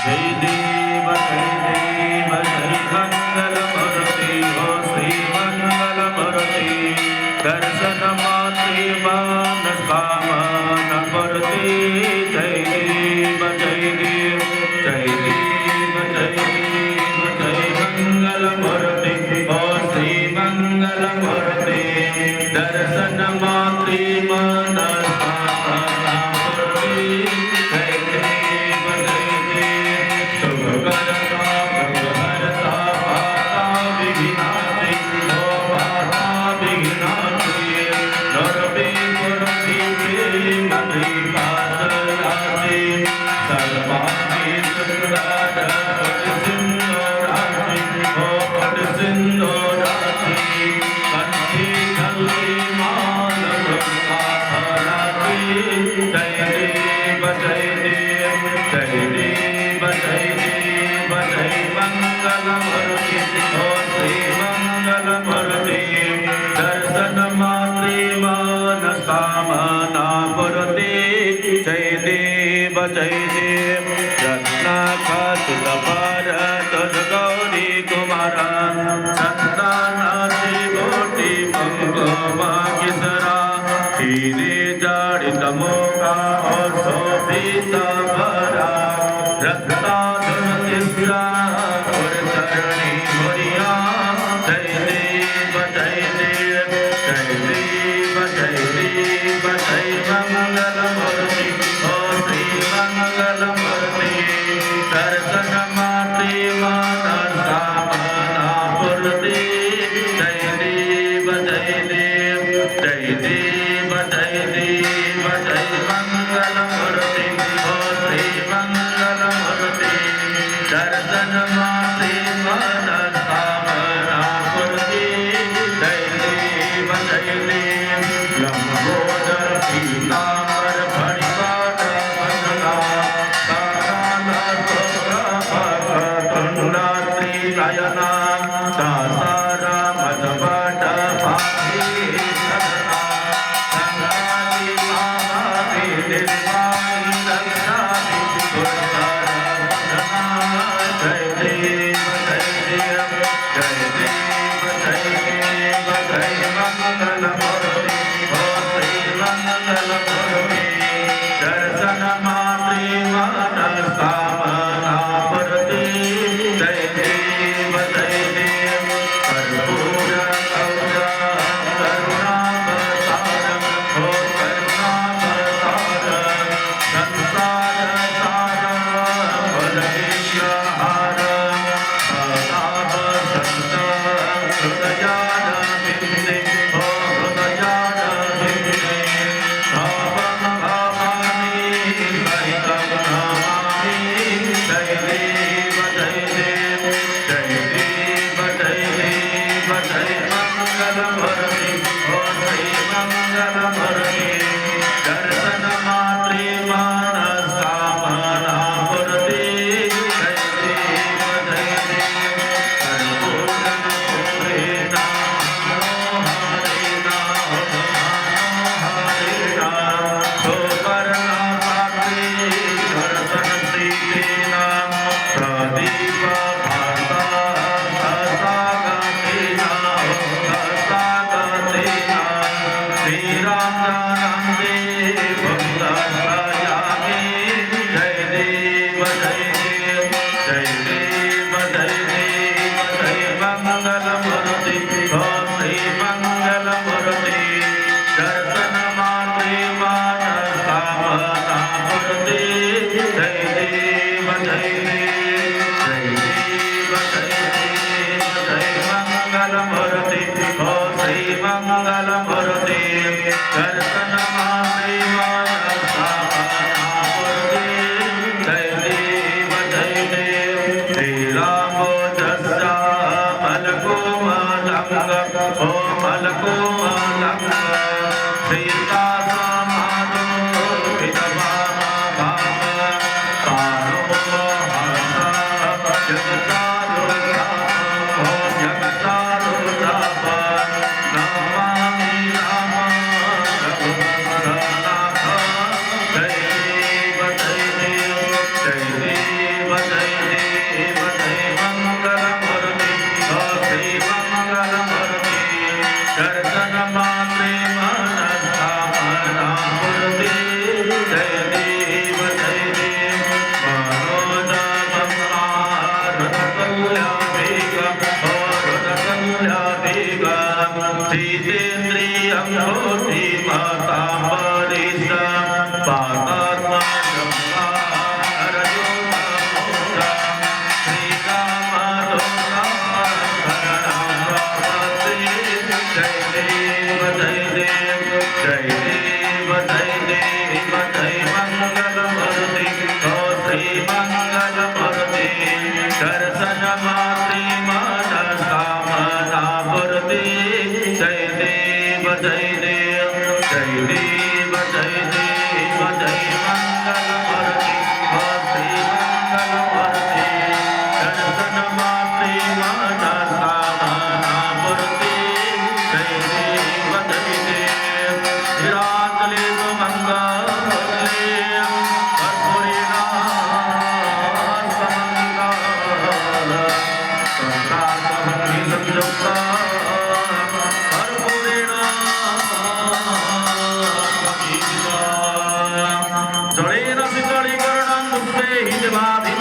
जय देव जय मंगल मूर्ति हो श्री मंगल मूर्ति दर्शन मात्रे मनस्कामना मूर्ति जय देव जय देव जय देव जय देव जय मंगल मूर्ति हो श्री मंगल मूर्ति दर्शन मात्रे मनस्कामना मूर्ति जय देव जय देव शुभ करता प्रभु हरता पाता विघ्नाते हो पाता विघ्नाते नरवे मूर्ति प्रेम पातलाते सर्वांगे सुंदर पट सिंदूराते हो पट सिंदूराते कंठी गंगे मान फलाते जय देव जय देव जय देव जय देव जय मंगल मूर्ति हो श्री मंगल मूर्ति दर्शन मात्रे मनस्कामना मूर्ति जय देव जय देव रत्नाखचित भरत गौरी कुमार संतानाचे कोटि मंगमाकिसरा हीरे जड़ित मोका और शोभित भरा रत्नाधर तिसरा और चरणी मोरिया जय देव जय देव जय देव जय देव जय मंगल मूर्ति हो श्री मंगल मूर्ति दर्शन मात्रे हितवादी